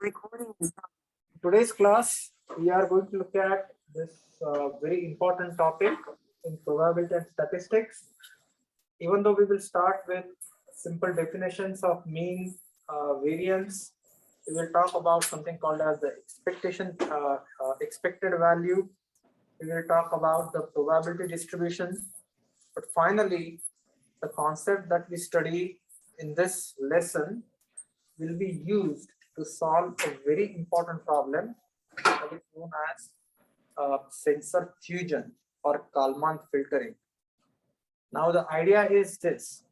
Recording is done. Today's class, we are going to look at this very important topic in probability and statistics. Even though we will start with simple definitions of mean, variance, we will talk about something called as the expected value. We will talk about the probability distribution. But finally, the concept that we study in this lesson will be used to solve a very important problem that is known as sensor fusion or Kalman filtering. Now the idea is this: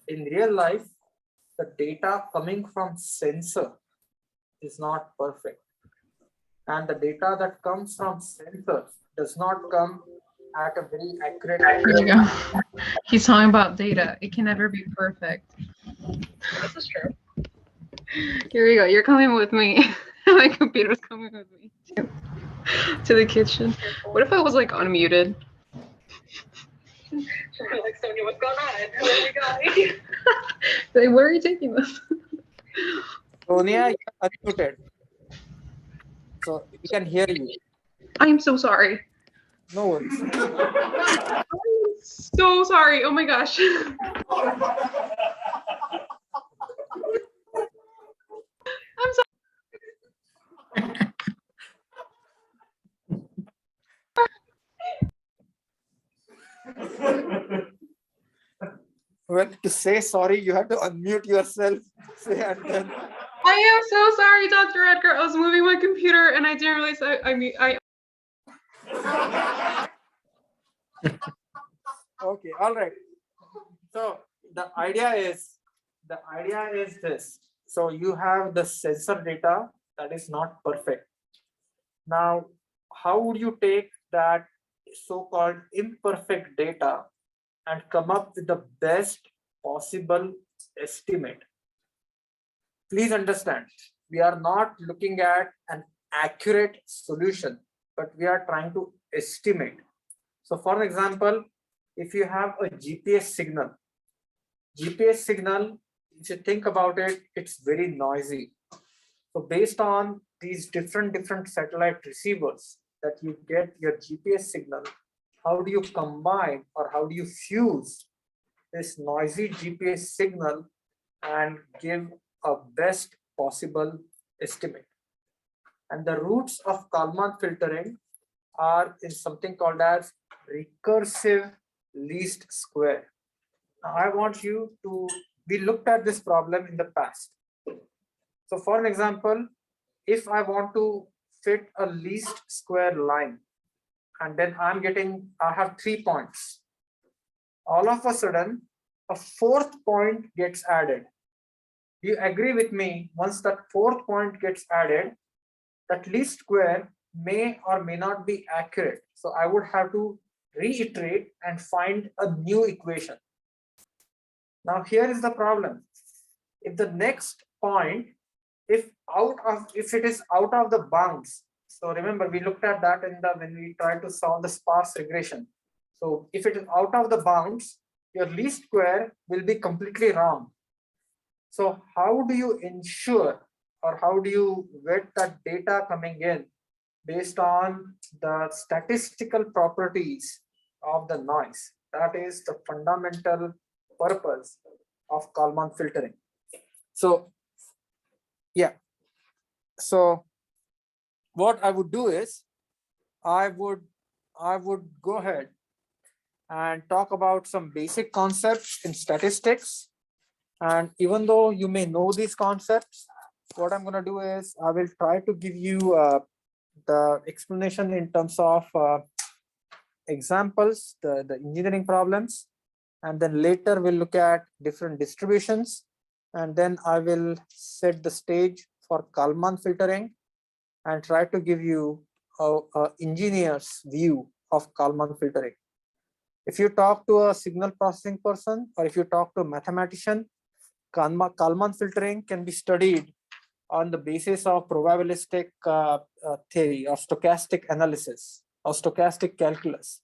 in real life, the data coming from sensor is not perfect, and the data that comes from sensor does not come at a very accurate. Here you go. He's talking about data. It can never be perfect. This is true. Here we go. You're coming with me. My computer's coming with me to the kitchen. What if I was like unmuted? Like, Sonia, what's going on? Where are we going? Like, where are you taking us? Sonia, you are unmuted, so we can hear you. I am so sorry. No worries. I'm so sorry. Oh my gosh. I'm sorry. Well, to say sorry, you have to unmute yourself. Say and then. I am so sorry, Dr. Edgar. I was moving my computer and I didn't realize I Okay, all right. So the idea is this. So you have the sensor data that is not perfect. Now, how would you take that so-called imperfect data and come up with the best possible estimate? Please understand, we are not looking at an accurate solution, but we are trying to estimate. So for example, if you have a GPS signal, if you think about it, it's very noisy. So based on these different satellite receivers that you get your GPS signal, how do you combine or how do you fuse this noisy GPS signal and give a best possible estimate? And the roots of Kalman filtering are in something called as recursive least square. Now I want you to, we looked at this problem in the past. So for an example, if I want to fit a least square line, and then I have 3 points. All of a sudden, a fourth point gets added. Do you agree with me? Once that fourth point gets added, that least square may or may not be accurate. So I would have to reiterate and find a new equation. Now here is the problem. If the next point, if it is out of the bounds, so remember we looked at that when we tried to solve the sparse regression. So if it is out of the bounds, your least square will be completely wrong. So how do you ensure or how do you vet that data coming in based on the statistical properties of the noise? That is the fundamental purpose of Kalman filtering. So yeah, so what I would do is I would go ahead and talk about some basic concepts in statistics. And even though you may know these concepts, what I'm going to do is I will try to give you the explanation in terms of examples, the engineering problems, and then later we'll look at different distributions, and then I will set the stage for Kalman filtering and try to give you a engineer's view of Kalman filtering. If you talk to a signal processing person or if you talk to a mathematician, Kalman filtering can be studied on the basis of probabilistic theory or stochastic analysis or stochastic calculus.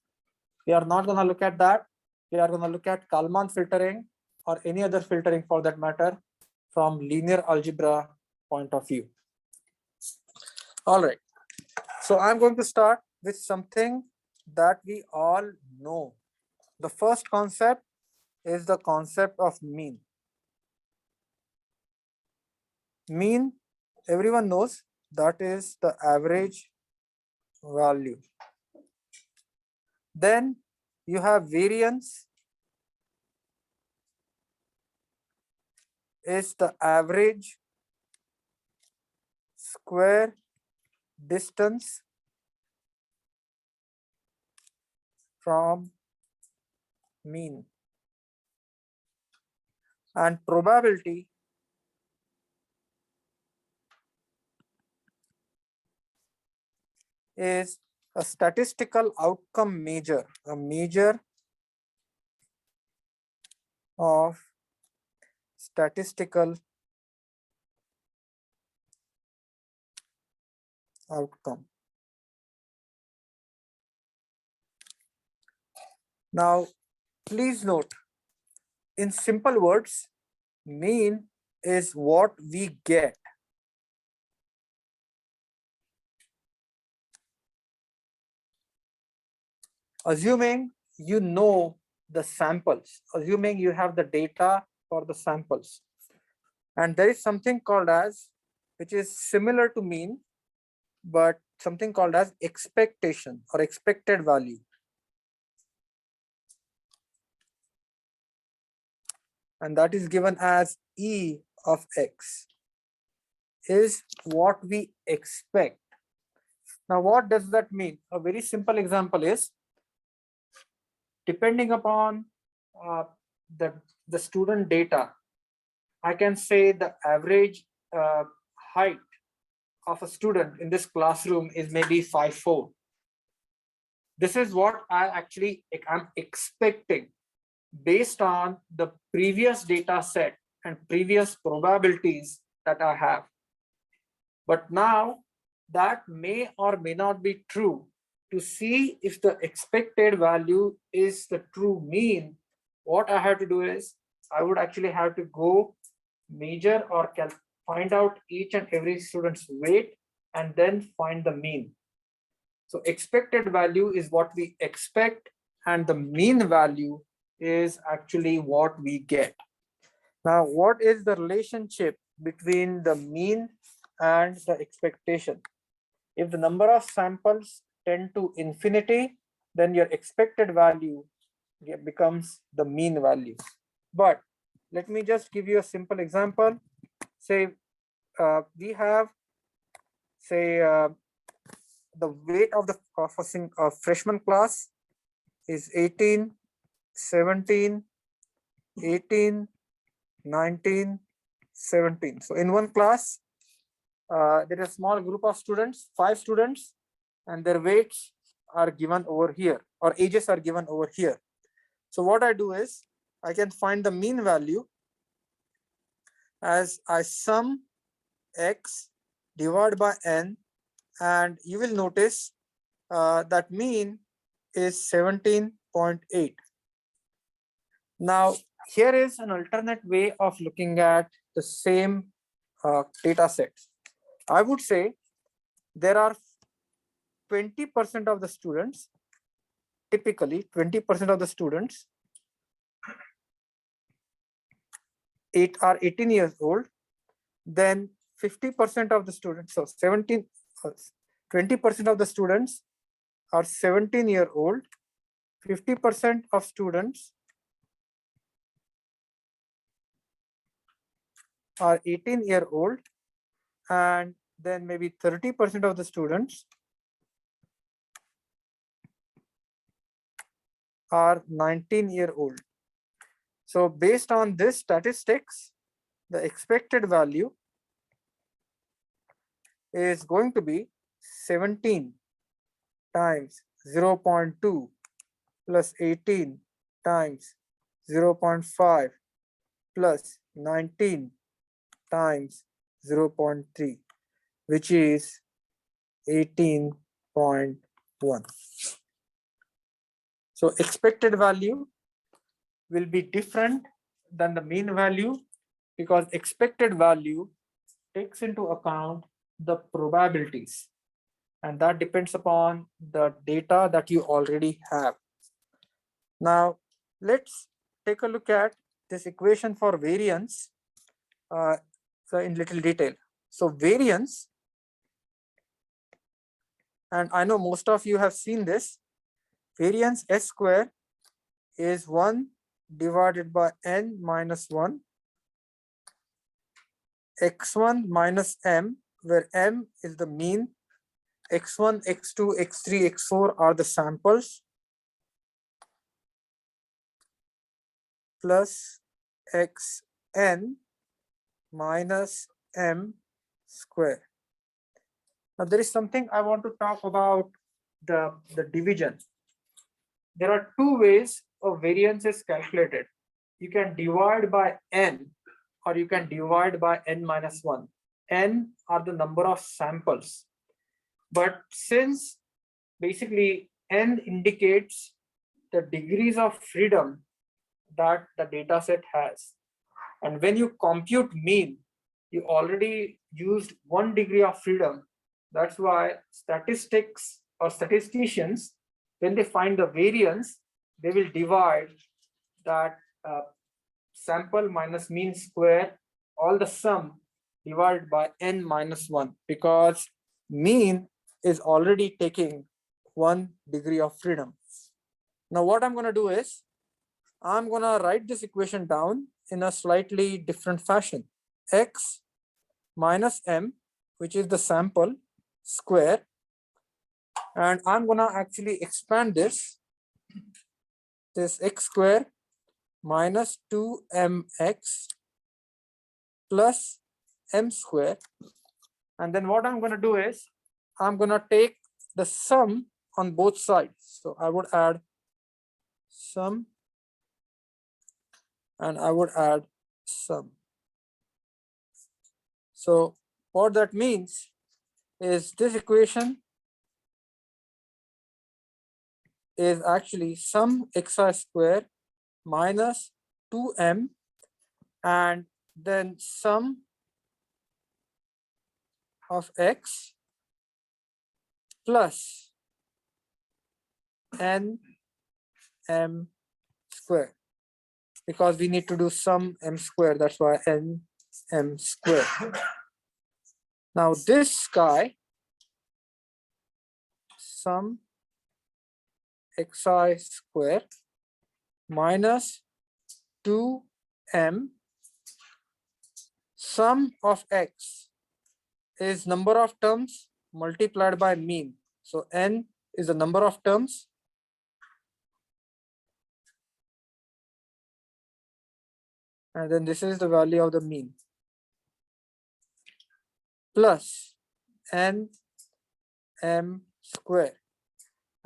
We are not going to look at that. We are going to look at Kalman filtering or any other filtering for that matter from linear algebra point of view. All right. So I'm going to start with something that we all know. The first concept is the concept of mean. Mean, everyone knows, that is the average value. Then you have variance, is the average square distance from mean. And probability is a statistical outcome measure, a measure of statistical outcome. Now, please note, in simple words, mean is what we get. Assuming you know the samples, assuming you have the data for the samples, and there is something called as, which is similar to mean, but something called as expectation or expected value. And that is given as E of X, is what we expect. Now, what does that mean? A very simple example is, depending upon the student data, I can say the average height of a student in this classroom is maybe 5'4". This is what I'm expecting based on the previous data set and previous probabilities that I have. But now that may or may not be true. To see if the expected value is the true mean, what I have to do is I would actually have to go measure or find out each and every student's weight and then find the mean. So expected value is what we expect, and the mean value is actually what we get. Now, what is the relationship between the mean and the expectation? If the number of samples tend to infinity, then your expected value becomes the mean value. But let me just give you a simple example. Say we have, say, the weight of the freshman class is 18, 17, 18, 19, 17. So in one class, there is a small group of students, 5 students, and their weights are given over here, or ages are given over here. So what I do is I can find the mean value as I sum x divided by n, and you will notice that mean is 17.8. Now, here is an alternate way of looking at the same data set. I would say there are 20% of the students, typically 20% of the students are 18 years old, then 50% of the students, so 20% of the students are 17-year-old, 50% of students are 18-year-old, and then maybe 30% of the students are 19-year-old. So based on this statistics, the expected value is going to be 17 times 0.2 plus 18 times 0.5 plus 19 times 0.3, which is 18.1. So expected value will be different than the mean value, because expected value takes into account the probabilities. And that depends upon the data that you already have. Now, let's take a look at this equation for variance so in little detail. So variance, and I know most of you have seen this, variance S square is 1 divided by n minus 1, x1 minus m, where m is the mean, x1, x2, x3, x4 are the samples, plus xn minus m square. Now there is something I want to talk about, the division. There are two ways of variance is calculated. You can divide by n or you can divide by n minus 1. N are the number of samples. But since basically n indicates the degrees of freedom that the data set has, and when you compute mean, you already used 1 degree of freedom. That's why statistics or statisticians, when they find the variance, they will divide that sample minus mean square, all the sum divided by n minus 1, because mean is already taking 1 degree of freedom. Now what I'm going to do is, I'm going to write this equation down in a slightly different fashion. X minus m, which is the sample, square, and I'm going to actually expand this x square minus 2mx plus m square. And then what I'm going to do is, I'm going to take the sum on both sides. So I would add sum and I would add sum. So what that means is this equation is actually sum xi square minus 2m and then sum of x plus n m square, because we need to do sum m square, that's why n m square. Now this guy, sum xi square minus 2m, sum of x is number of terms multiplied by mean. So n is the number of terms, and then this is the value of the mean, plus n m square,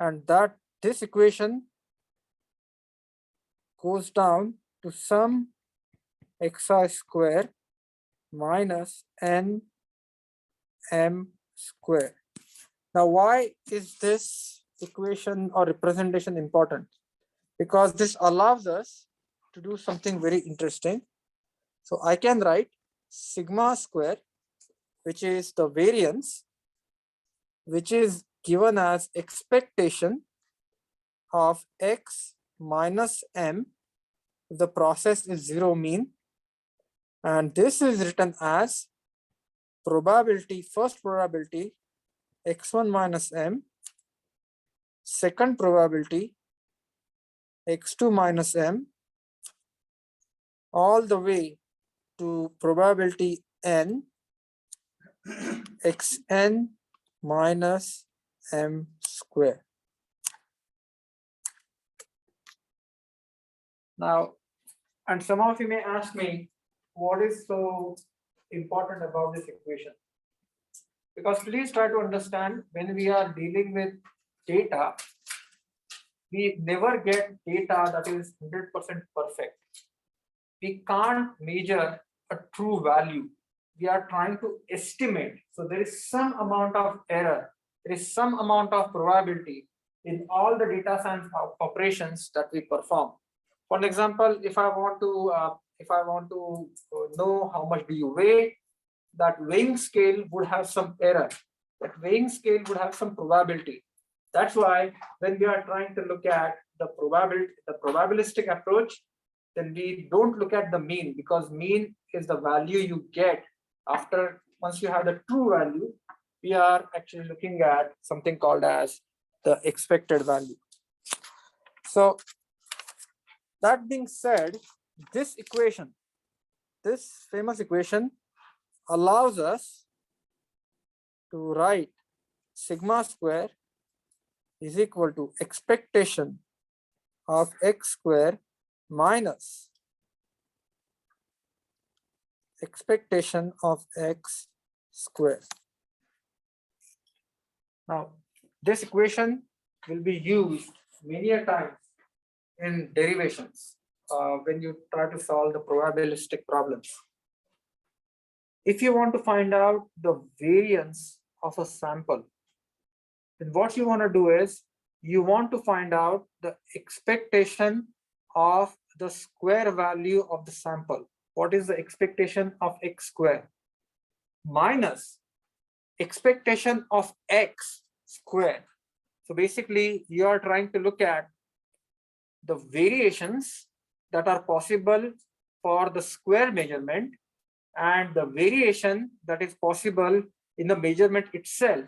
and that this equation goes down to sum xi square minus n m square. Now why is this equation or representation important? Because this allows us to do something very interesting. So I can write sigma square, which is the variance, which is given as expectation of x minus m if the process is zero mean, and this is written as probability, first probability x1 minus m, second probability x2 minus m, all the way to probability n xn minus m square. Now, and some of you may ask me, what is so important about this equation? Because please try to understand, when we are dealing with data, we never get data that is 100% perfect. We can't measure a true value. We are trying to estimate. So there is some amount of error. There is some amount of probability in all the data science operations that we perform. For example, if I want to know how much do you weigh, that weighing scale would have some error. That weighing scale would have some probability. That's why when we are trying to look at the probabilistic approach, then we don't look at the mean, because mean is the value you get after once you have the true value. We are actually looking at something called as the expected value. So that being said, this equation, this famous equation allows us to write sigma square is equal to expectation of x square minus expectation of x square. Now, this equation will be used many a times in derivations when you try to solve the probabilistic problems. If you want to find out the variance of a sample, then what you want to do is you want to find out the expectation of the square value of the sample. What is the expectation of x square minus expectation of x square? So basically, you are trying to look at the variations that are possible for the square measurement and the variation that is possible in the measurement itself,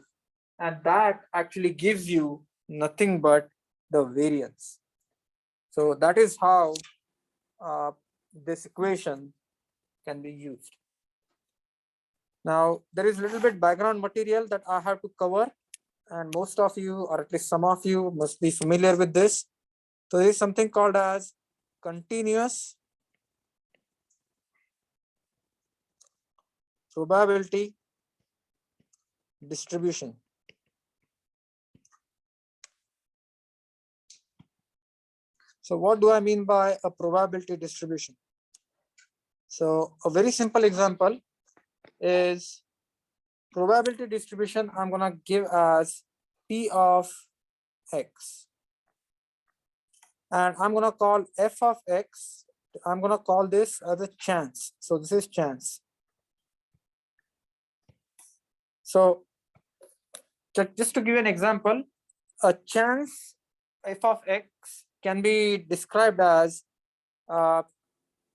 and that actually gives you nothing but the variance. So that is how this equation can be used. Now, there is a little bit background material that I have to cover, and most of you, or at least some of you, must be familiar with this. So there is something called as continuous probability distribution. So what do I mean by a probability distribution? So a very simple example is probability distribution I'm going to give as P of x. And I'm going to call f of x, I'm going to call this as a chance. So this is chance. So just to give you an example, a chance f of x can be described as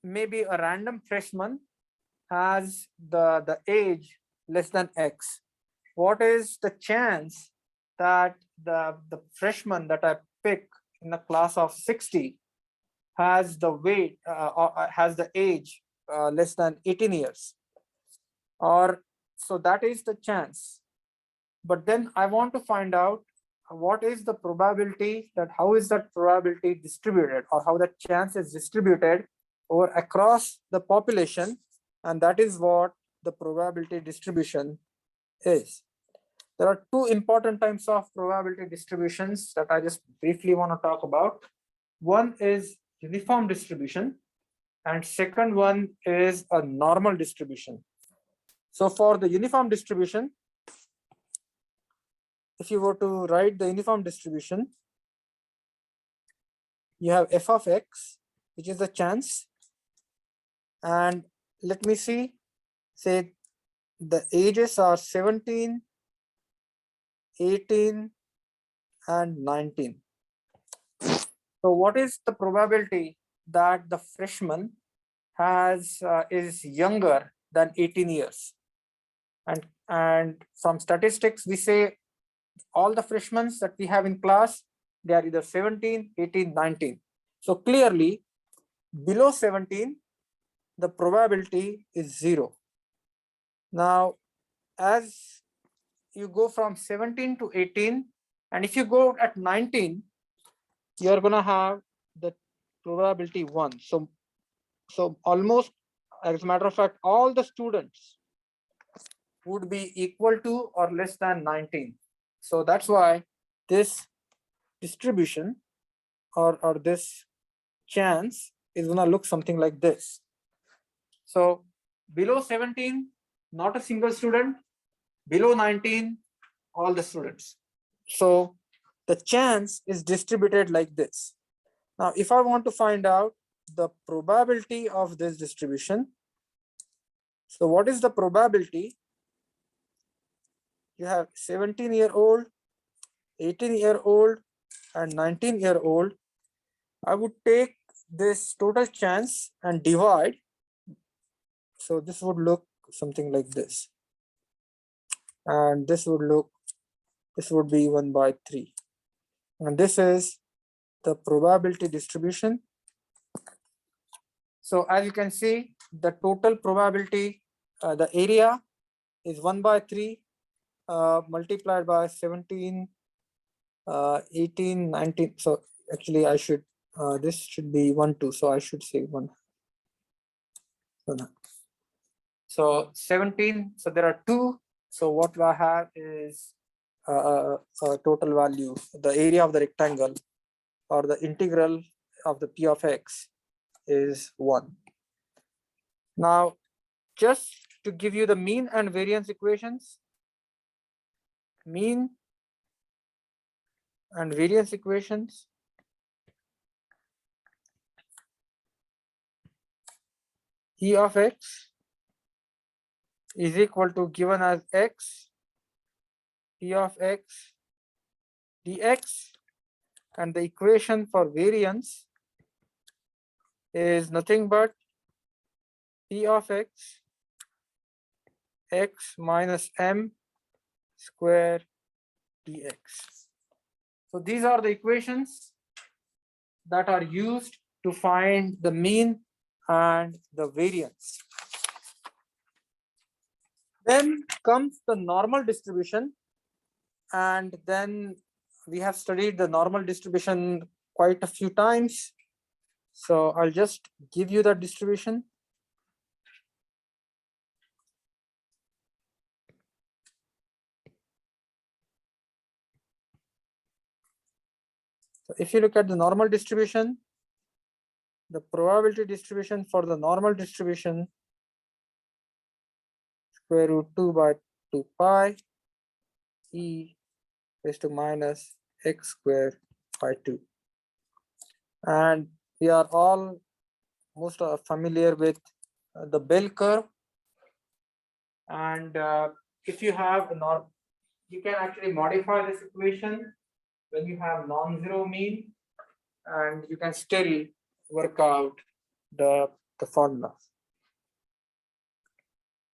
maybe a random freshman has the age less than x. What is the chance that the freshman that I pick in a class of 60 has the weight or has the age less than 18 years? Or so that is the chance. But then I want to find out what is the probability, that how is that probability distributed, or how that chance is distributed over across the population, and that is what the probability distribution is. There are two important types of probability distributions that I just briefly want to talk about. One is uniform distribution, and second one is a normal distribution. So for the uniform distribution, if you were to write the uniform distribution, you have f of x, which is the chance, and let me see, say the ages are 17, 18, and 19. So what is the probability that the freshman has is younger than 18 years? And from statistics, we say all the freshmen that we have in class, they are either 17, 18, 19. So clearly below 17, the probability is 0. Now, as you go from 17 to 18, and if you go at 19, you're going to have the probability 1. So almost, as a matter of fact, all the students would be equal to or less than 19. So that's why this distribution or this chance is going to look something like this. So below 17, not a single student. Below 19, all the students. So the chance is distributed like this. Now, if I want to find out the probability of this distribution, so what is the probability you have 17-year-old, 18-year-old, and 19-year-old. I would take this total chance and divide. So this would look something like this. And this would be 1/3. And this is the probability distribution. So as you can see, the total probability, the area is 1/3 multiplied by 17, 18, 19. So actually I should, this should be 1, 2. So I should say 1. So 17, so there are 2. So what I have is total value, the area of the rectangle or the integral of the p of x is 1. Now, just to give you the mean and variance equations, mean and variance equations. E of x is equal to, given as x, p of x dx, and the equation for variance is nothing but p of x, x minus m square dx. So these are the equations that are used to find the mean and the variance. Then comes the normal distribution, and then we have studied the normal distribution quite a few times. So I'll just give you the distribution. So if you look at the normal distribution, the probability distribution for the normal distribution, square root 2 by 2 pi e raised to minus x square by 2. And we are all most familiar with the bell curve. And if you have you can actually modify this equation when you have non-zero mean, and you can still work out the formula.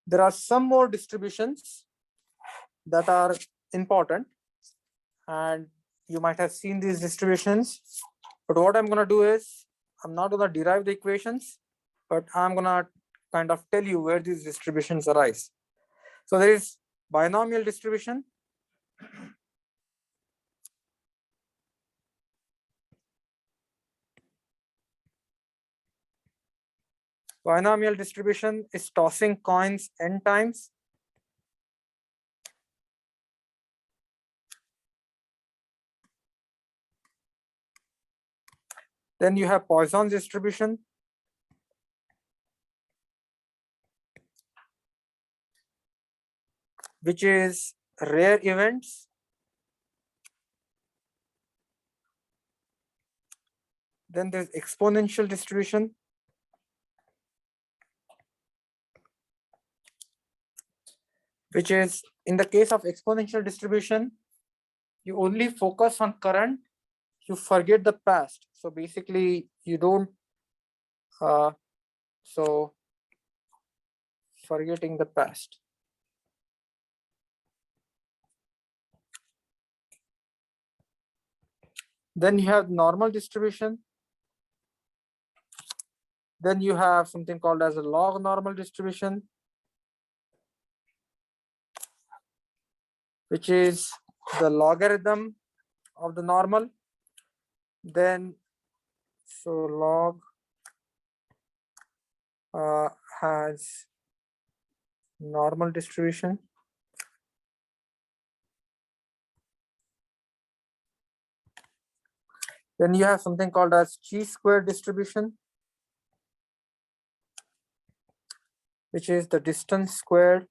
There are some more distributions that are important, and you might have seen these distributions. But what I'm going to do is, I'm not going to derive the equations, but I'm going to kind of tell you where these distributions arise. So there is binomial distribution. Binomial distribution is tossing coins n times. Then you have Poisson distribution, which is rare events. Then there's exponential distribution, which is, in the case of exponential distribution, you only focus on current, you forget the past. So basically you don't, so forgetting the past. Then you have normal distribution. Then you have something called as a log normal distribution, which is the logarithm of the normal. Then so log has normal distribution. Then you have something called as chi-square distribution, which is the distance squared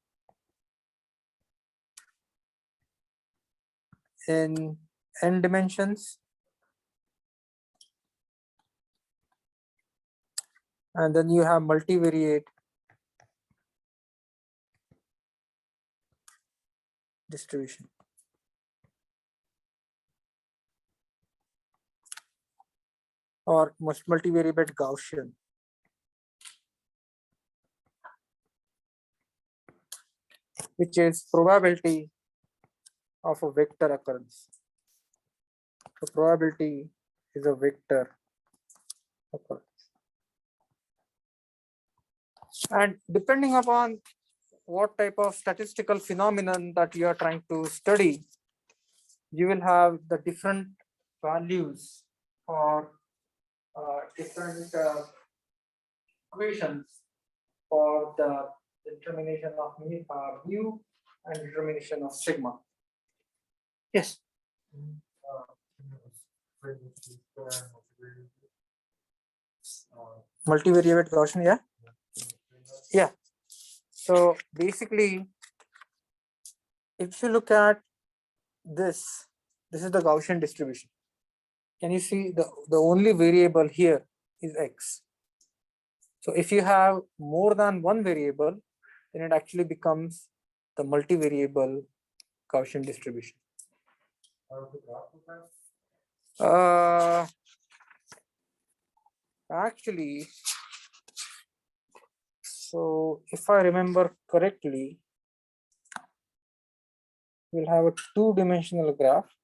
in n dimensions. And then you have multivariate distribution. Or multivariate Gaussian. Which is probability of a vector occurrence. So probability is a vector occurrence. And depending upon what type of statistical phenomenon that you are trying to study, you will have the different values for different equations for the determination of mu and determination of sigma. Yes. Multivariate Gaussian, yeah. Yeah. So basically, if you look at this is the Gaussian distribution. Can you see the only variable here is x? So if you have more than one variable, then it actually becomes the multivariable Gaussian distribution. Actually, so if I remember correctly, we'll have a two-dimensional graph,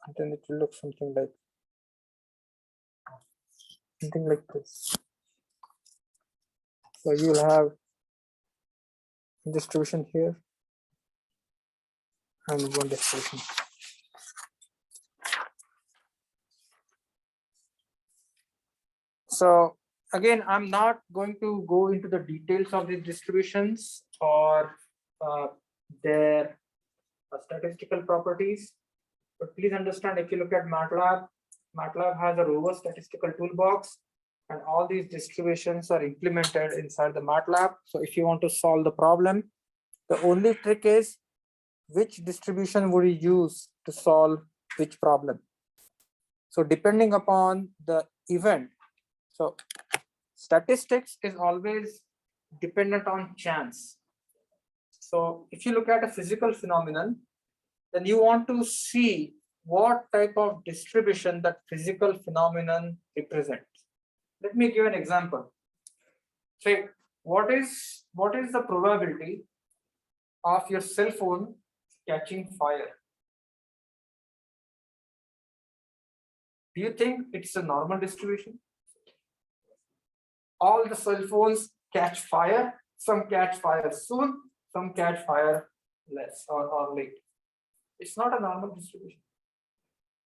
and then it will look something like this. So you'll have distribution here and one distribution. So again, I'm not going to go into the details of these distributions or their statistical properties, but please understand, if you look at MATLAB has a robust statistical toolbox, and all these distributions are implemented inside the MATLAB. So if you want to solve the problem, the only trick is which distribution would you use to solve which problem. So depending upon the event, so statistics is always dependent on chance. So if you look at a physical phenomenon, then you want to see what type of distribution that physical phenomenon represents. Let me give an example. Say, what is the probability of your cell phone catching fire? Do you think it's a normal distribution? All the cell phones catch fire, some catch fire soon, some catch fire less or late. It's not a normal distribution.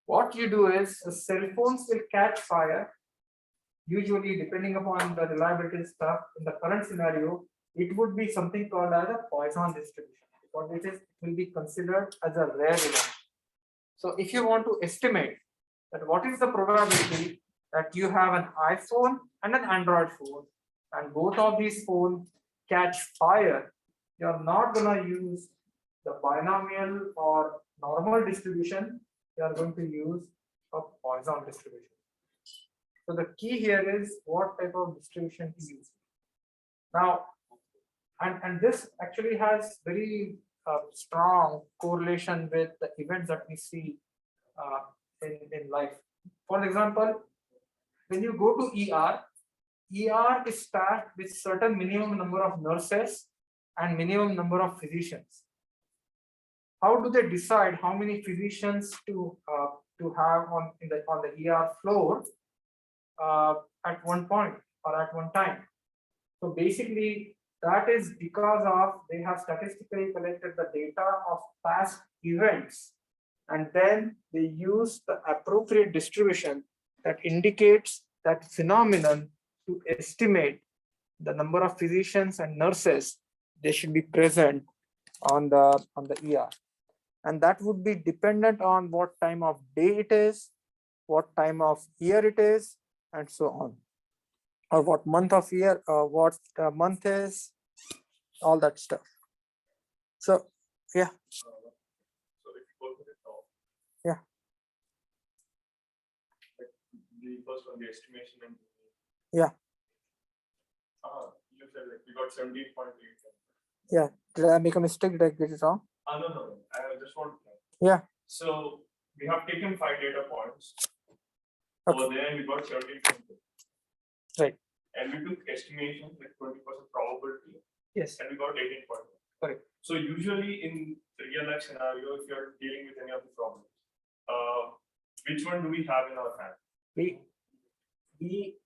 What you do is the cell phones will catch fire. Usually, depending upon the reliability stuff, in the current scenario, it would be something called as a Poisson distribution, because it will be considered as a rare event. So if you want to estimate that what is the probability that you have an iPhone and an Android phone, and both of these phones catch fire, you're not going to use the binomial or normal distribution, you are going to use a Poisson distribution. So the key here is what type of distribution to use. Now, and this actually has very strong correlation with the events that we see in life. For example, when you go to ER is staffed with certain minimum number of nurses and minimum number of physicians. How do they decide how many physicians to have on the ER floor at one point or at one time? So basically, that is because of they have statistically collected the data of past events, and then they use the appropriate distribution that indicates that phenomenon to estimate the number of physicians and nurses they should be present on the ER. And that would be dependent on what time of day it is, what time of year it is, and so on, or what month of year, what month is, all that stuff. So yeah. So if you go to the top, yeah, like the first one, the estimation and yeah, use said like we got 17.8. Yeah. Did I make a mistake? Did I get it wrong? No. I just want to know. Yeah. So we have taken 5 data points. Okay. Over there we got 17.8. Right. And we took estimation like 20% probability. Yes. And we got 18.1. Correct. So usually in real life scenario, if you're dealing with any of the problems, which one do we have in our hand? We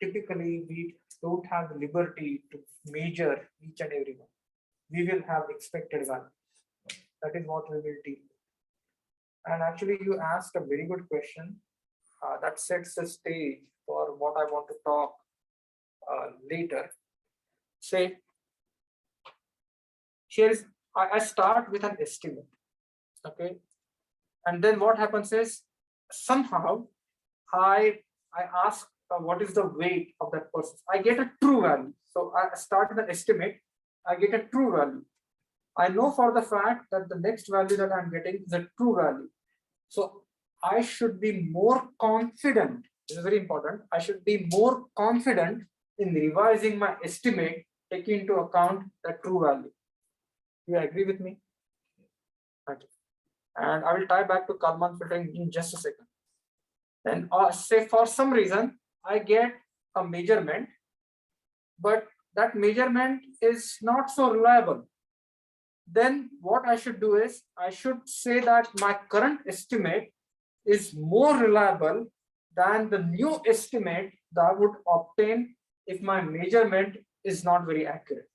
typically we don't have the liberty to measure each and every one. We will have expected value. That is what we will deal with. And actually, you asked a very good question that sets the stage for what I want to talk later. Say, here is I start with an estimate, okay, and then what happens is somehow I ask what is the weight of that person. I get a true value. So I start with an estimate. I get a true value. I know for the fact that the next value that I'm getting is a true value. So I should be more confident. This is very important. I should be more confident in revising my estimate, taking into account the true value. You agree with me? Okay. And I will tie back to Kalman filtering in just a second. Then say for some reason I get a measurement, but that measurement is not so reliable. Then what I should do is I should say that my current estimate is more reliable than the new estimate that I would obtain if my measurement is not very accurate.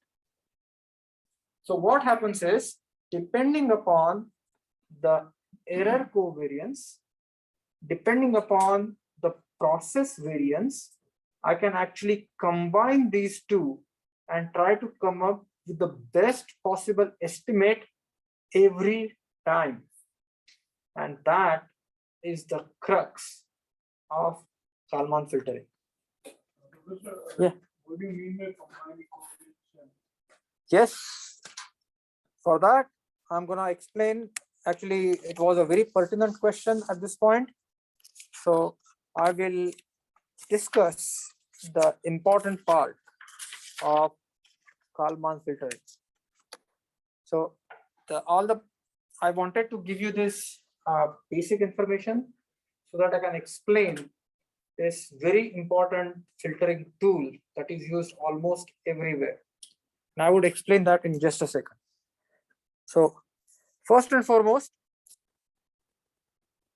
So what happens is, depending upon the error covariance, depending upon the process variance, I can actually combine these two and try to come up with the best possible estimate every time. And that is the crux of Kalman filtering. Yeah. What do you mean by combining coefficient? Yes. For that, I'm going to explain. Actually, it was a very pertinent question at this point. So I will discuss the important part of Kalman filtering. So I wanted to give you this basic information so that I can explain this very important filtering tool that is used almost everywhere. And I would explain that in just a second. So first and foremost,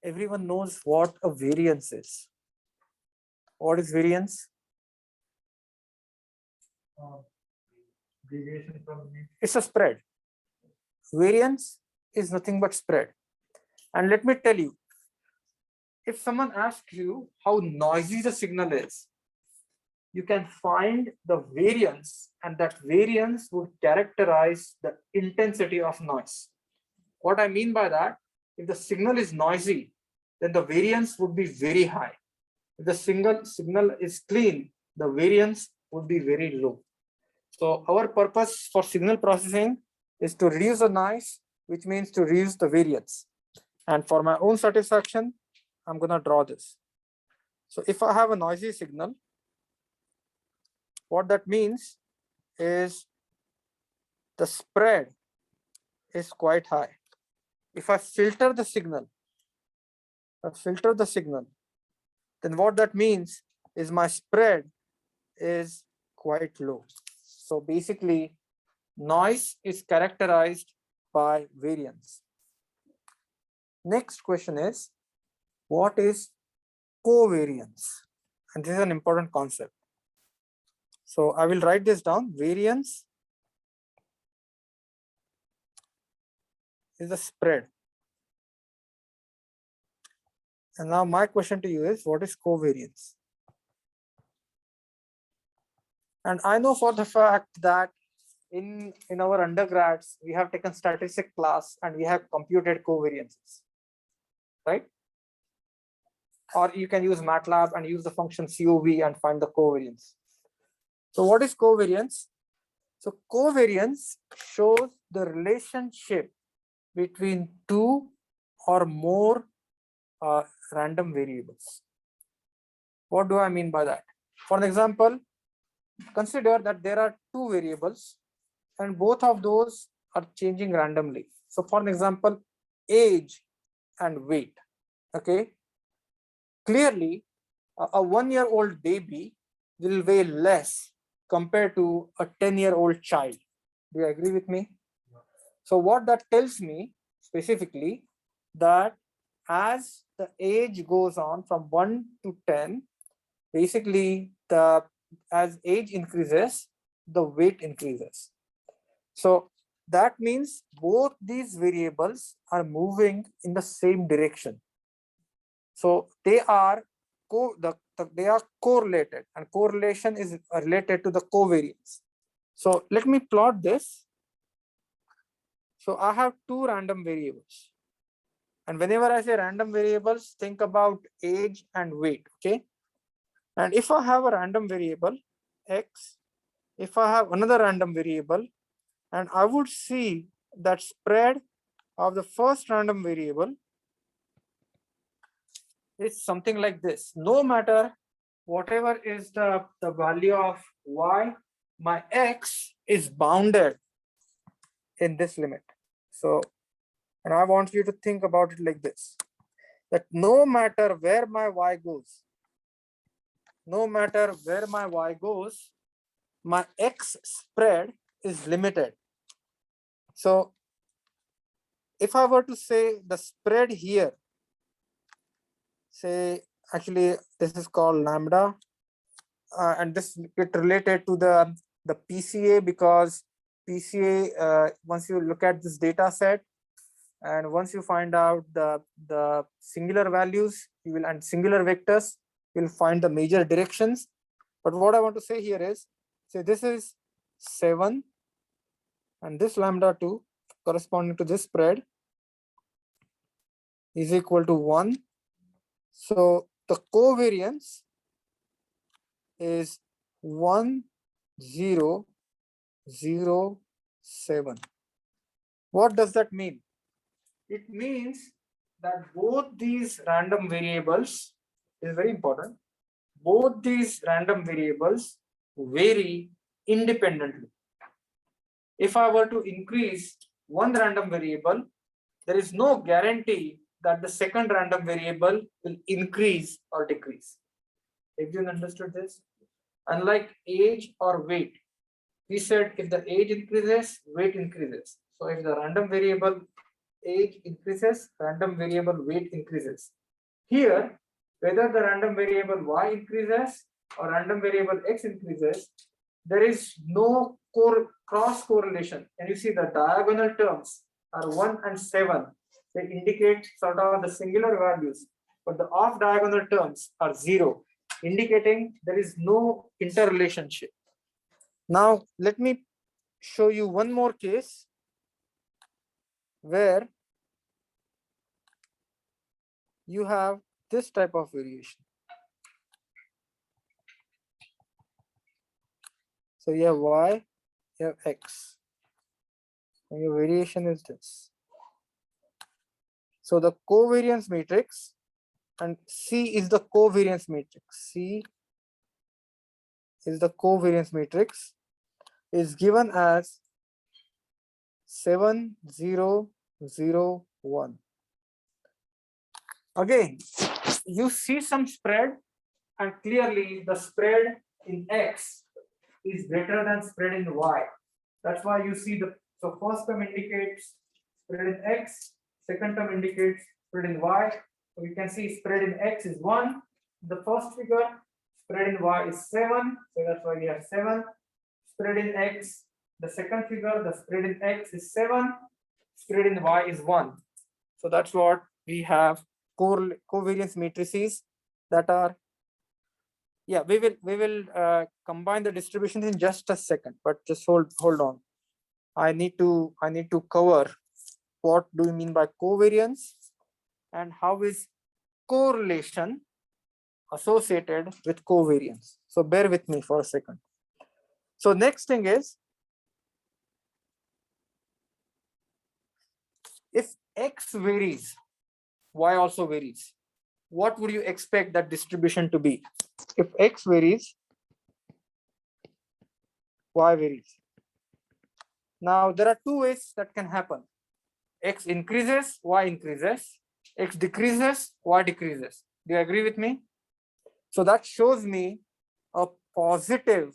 everyone knows what a variance is. What is variance? Deviation from mean. It's a spread. Variance is nothing but spread. And let me tell you, if someone asks you how noisy the signal is, you can find the variance, and that variance would characterize the intensity of noise. What I mean by that, if the signal is noisy, then the variance would be very high. If the signal is clean, the variance would be very low. So our purpose for signal processing is to reduce the noise, which means to reduce the variance. And for my own satisfaction, I'm going to draw this. So if I have a noisy signal, what that means is the spread is quite high. If I filter the signal, then what that means is my spread is quite low. So basically, noise is characterized by variance. Next question is, what is covariance? And this is an important concept. So I will write this down. Variance is the spread. And now my question to you is, what is covariance? And I know for the fact that in our undergrads, we have taken statistics class and we have computed covariances, right? Or you can use MATLAB and use the function COV and find the covariance. So what is covariance? So covariance shows the relationship between two or more random variables. What do I mean by that? For an example, consider that there are two variables and both of those are changing randomly. So for an example, age and weight. Okay, clearly a 1-year-old baby will weigh less compared to a 10-year-old child. Do you agree with me? So what that tells me specifically, that as the age goes on from 1 to 10, basically as age increases, the weight increases. So that means both these variables are moving in the same direction. So they are they are correlated, and correlation is related to the covariance. So let me plot this. So I have two random variables. And whenever I say random variables, think about age and weight, okay? And if I have a random variable, x, if I have another random variable, and I would see that spread of the first random variable is something like this. No matter whatever is the value of y, my x is bounded in this limit. So, and I want you to think about it like this, that no matter where my y goes, my x spread is limited. So if I were to say the spread here, say, actually this is called lambda, and this get related to the PCA, because PCA, once you look at this data set and once you find out the singular values, you will, and singular vectors, you'll find the major directions. But what I want to say here is, say this is 7 and this lambda 2 corresponding to this spread is equal to 1. So the covariance is 1, 0, 0, 7. What does that mean? It means that both these random variables is very important. Both these random variables vary independently. If I were to increase one random variable, there is no guarantee that the second random variable will increase or decrease. Everyone understood this? Unlike age or weight, we said if the age increases, weight increases. So if the random variable age increases, random variable weight increases. Here, whether the random variable y increases or random variable x increases, there is no cross correlation. And you see the diagonal terms are 1 and 7. They indicate sort of the singular values, but the off diagonal terms are 0, indicating there is no interrelationship. Now, let me show you one more case where you have this type of variation. So you have y, you have x, and your variation is this. So the covariance matrix, and C is the covariance matrix. C is the covariance matrix, is given as 7, 0, 0, 1. Again, you see some spread, and clearly the spread in x is greater than spread in y. That's why you see the, so first term indicates spread in x, second term indicates spread in y. So you can see spread in x is 1. The first figure, spread in y is 7. So that's why we have 7. Spread in x, the second figure, the spread in x is 7. Spread in y is 1. So that's what we have, covariance matrices that are, yeah, we will combine the distributions in just a second, but just hold on. I need to cover what do we mean by covariance and how is correlation associated with covariance. So bear with me for a second. So next thing is, if x varies, y also varies. What would you expect that distribution to be? If x varies, y varies. Now there are two ways that can happen. X increases, y increases. X decreases, y decreases. Do you agree with me? So that shows me a positive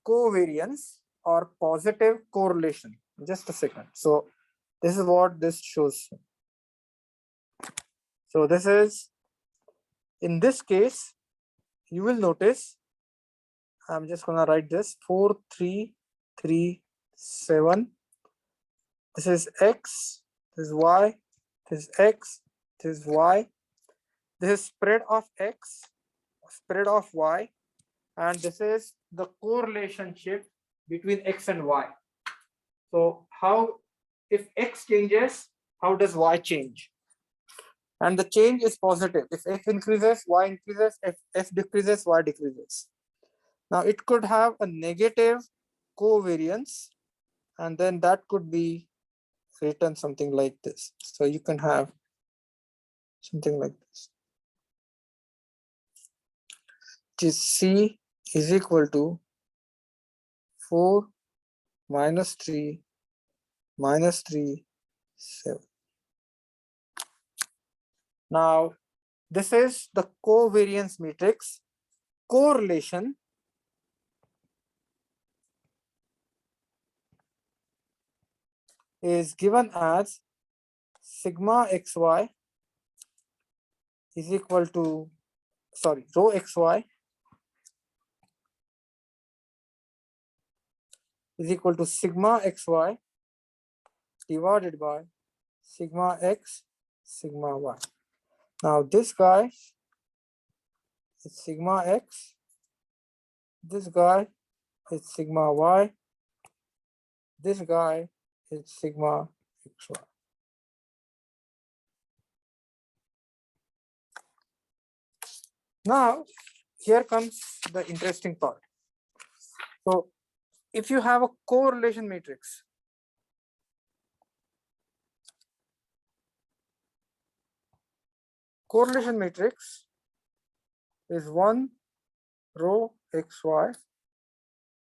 covariance or positive correlation. Just a second. So this is what this shows. So this is, in this case, you will notice, I'm just gonna write this 4, 3, 3, 7. This is X, this is Y, this is X, this is Y. This is spread of X, spread of Y, and this is the correlationship between X and Y. So how, if X changes, how does Y change? And the change is positive. If X increases, Y increases. If F decreases, Y decreases. Now it could have a negative covariance, and then that could be written something like this. So you can have something like this, which is C is equal to 4 minus 3 minus 3, 7. Now this is the covariance matrix. Correlation is given as sigma xy is equal to, sorry, rho xy is equal to sigma xy divided by sigma x sigma y. Now this guy is sigma x, this guy is sigma y, this guy is sigma xy. Now here comes the interesting part. So if you have a correlation matrix, correlation matrix is 1 rho xy,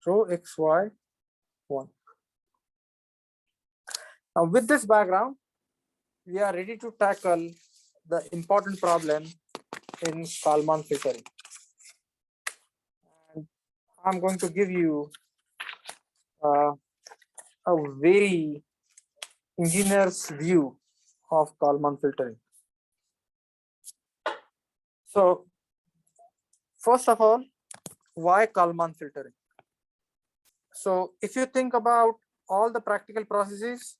rho xy 1. Now with this background, we are ready to tackle the important problem in Kalman filtering. And I'm going to give you a very engineer's view of Kalman filtering. So first of all, why Kalman filtering? So if you think about all the practical processes,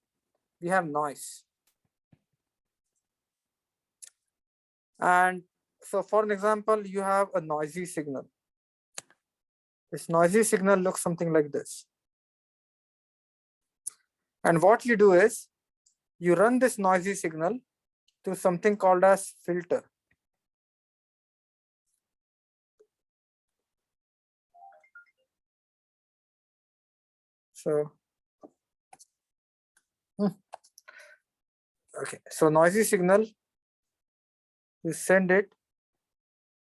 we have noise. And so for an example, you have a noisy signal. This noisy signal looks something like this. And what you do is you run this noisy signal through something called as filter. So, okay, so noisy signal, you send it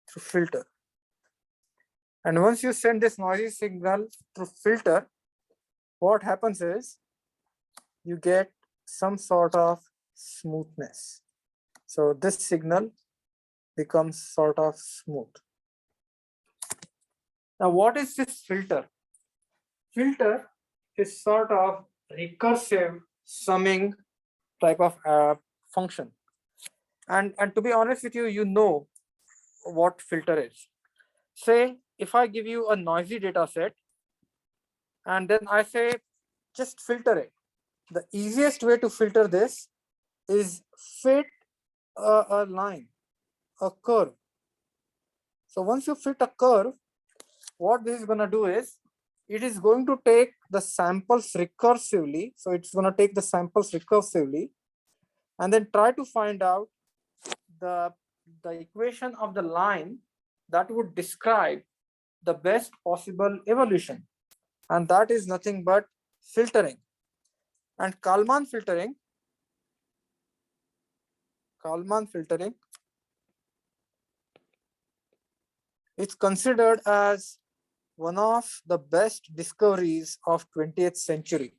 through filter. And once you send this noisy signal through filter, what happens is you get some sort of smoothness. So this signal becomes sort of smooth. Now, what is this filter? Filter is sort of recursive summing type of function. And to be honest with you, you know what filter is. Say, if I give you a noisy data set, and then I say, just filter it. The easiest way to filter this is fit a line, a curve. So once you fit a curve, what this is going to do is, it is going to take the samples recursively. So it's going to take the samples recursively and then try to find out the equation of the line that would describe the best possible evolution. And that is nothing but filtering. And Kalman filtering it's considered as one of the best discoveries of 20th century.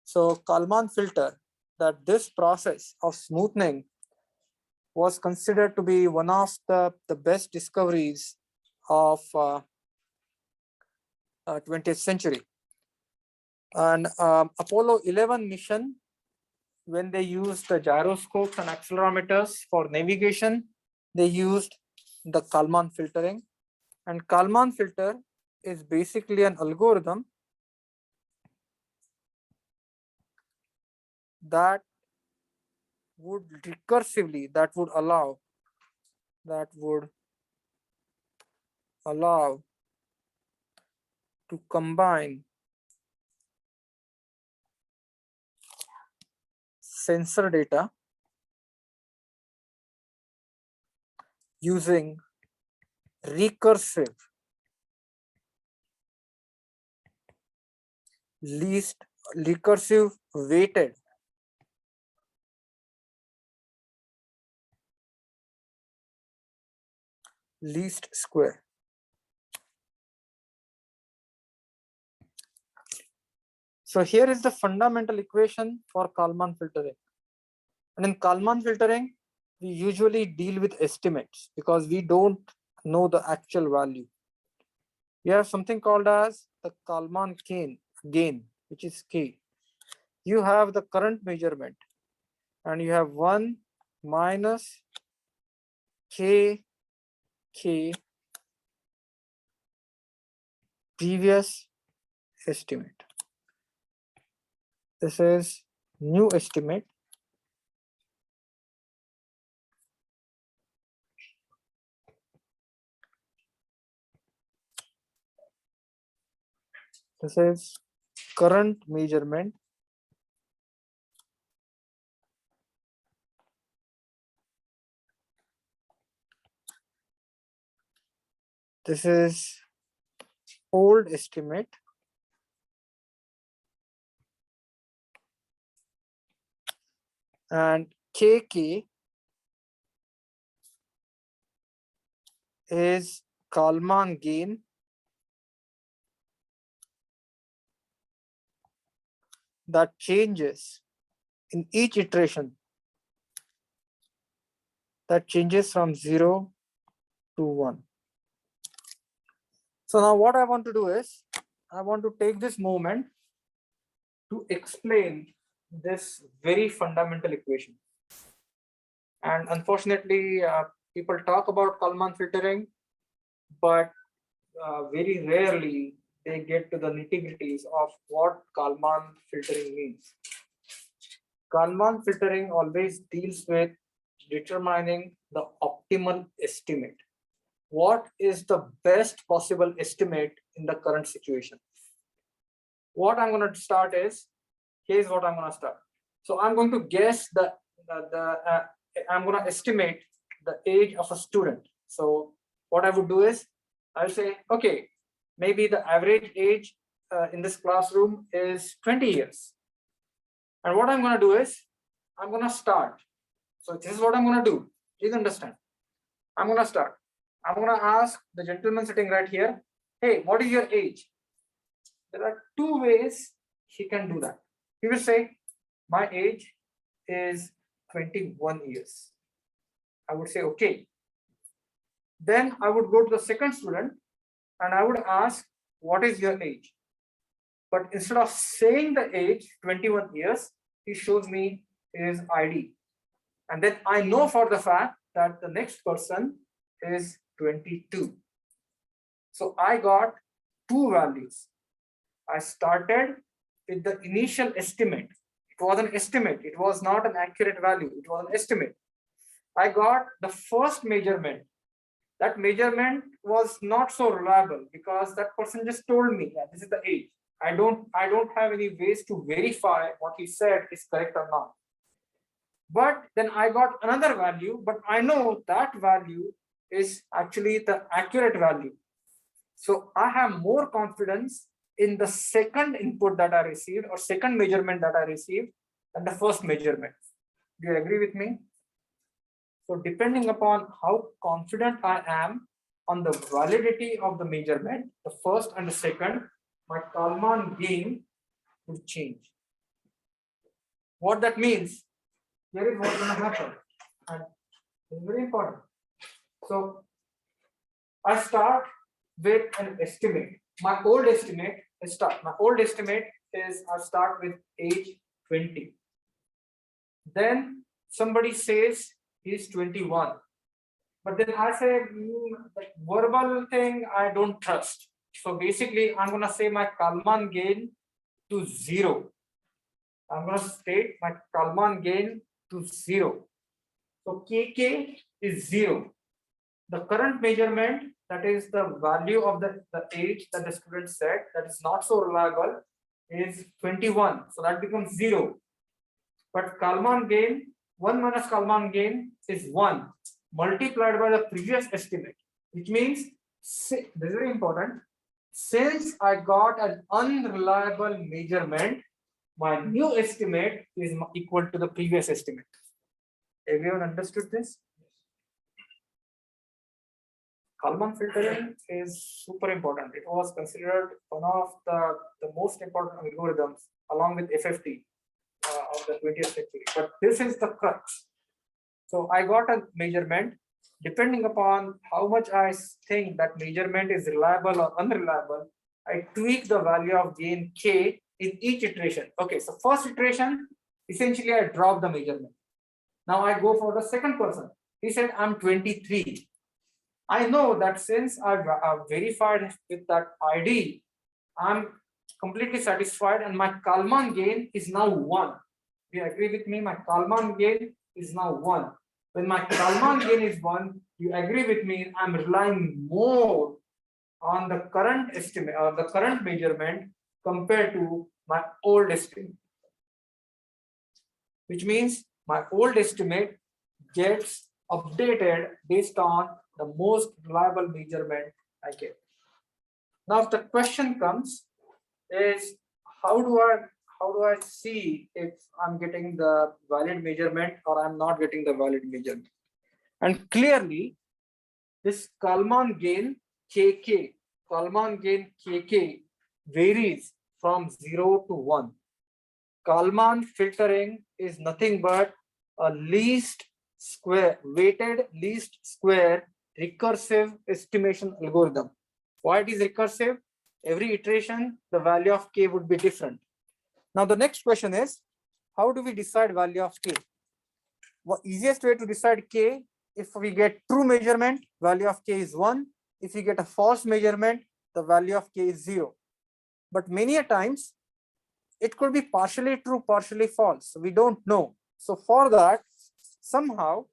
So Kalman filter, that this process of smoothing was considered to be one of the best discoveries of 20th century. And Apollo 11 mission, when they used the gyroscopes and accelerometers for navigation, they used the Kalman filtering. And Kalman filter is basically an algorithm that would recursively, that would allow to combine sensor data using recursive weighted least square. So here is the fundamental equation for Kalman filtering. And in Kalman filtering, we usually deal with estimates because we don't know the actual value. We have something called as the Kalman gain, which is K. You have the current measurement and you have 1 minus K previous estimate. This is new estimate. This is current measurement. This is old estimate. And KK is Kalman gain that changes in each iteration, that changes from 0 to 1. So now what I want to do is, I want to take this moment to explain this very fundamental equation. And unfortunately, people talk about Kalman filtering, but very rarely they get to the nitty-gritties of what Kalman filtering means. Kalman filtering always deals with determining the optimal estimate. What is the best possible estimate in the current situation? What I'm going to start is, here's what I'm going to start. So I'm going to guess I'm going to estimate the age of a student. So what I would do is, I'll say, okay, maybe the average age in this classroom is 20 years. And what I'm going to do is, I'm going to start. So this is what I'm going to do. Please understand. I'm going to start. I'm going to ask the gentleman sitting right here, hey, what is your age? There are two ways he can do that. He will say, my age is 21 years. I would say, okay. Then I would go to the second student and I would ask, what is your age? But instead of saying the age, 21 years, he shows me his ID. And then I know for the fact that the next person is 22. So I got two values. I started with the initial estimate. It was an estimate. It was not an accurate value. It was an estimate. I got the first measurement. That measurement was not so reliable because that person just told me that this is the age. I don't have any ways to verify what he said is correct or not. But then I got another value, but I know that value is actually the accurate value. So I have more confidence in the second input that I received or second measurement that I received than the first measurement. Do you agree with me? So depending upon how confident I am on the validity of the measurement, the first and the second, my Kalman gain will change. What that means, here is what's going to happen, and it's very important. So I start with an estimate. My old estimate is I start with age 20. Then somebody says he's 21. But then I say, like verbal thing, I don't trust. So basically, I'm going to say my Kalman gain to 0. I'm going to state my Kalman gain to 0. So KK is 0. The current measurement, that is the value of the age that the student said, that is not so reliable, is 21. So that becomes 0. But Kalman gain, 1 minus Kalman gain is 1 multiplied by the previous estimate, which means, this is very important, since I got an unreliable measurement, my new estimate is equal to the previous estimate. Everyone understood this? Kalman filtering is super important. It was considered one of the most important algorithms along with FFT of the 20th century. But this is the crux. So I got a measurement. Depending upon how much I think that measurement is reliable or unreliable, I tweak the value of gain K in each iteration. Okay, so first iteration, essentially I drop the measurement. Now I go for the second person. He said, I'm 23. I know that since I've verified with that ID, I'm completely satisfied and my Kalman gain is now 1. You agree with me? My Kalman gain is now 1. When my Kalman gain is 1, you agree with me, I'm relying more on the current estimate or the current measurement compared to my old estimate. Which means my old estimate gets updated based on the most reliable measurement I get. Now the question comes is, how do I see if I'm getting the valid measurement or I'm not getting the valid measurement? And clearly this Kalman gain KK varies from 0 to 1. Kalman filtering is nothing but a weighted least square recursive estimation algorithm. Why it is recursive? Every iteration, the value of K would be different. Now the next question is, how do we decide value of K? Well, easiest way to decide K, if we get true measurement, value of K is 1. If we get a false measurement, the value of K is 0. But many a times, it could be partially true, partially false. We don't know. So for that, somehow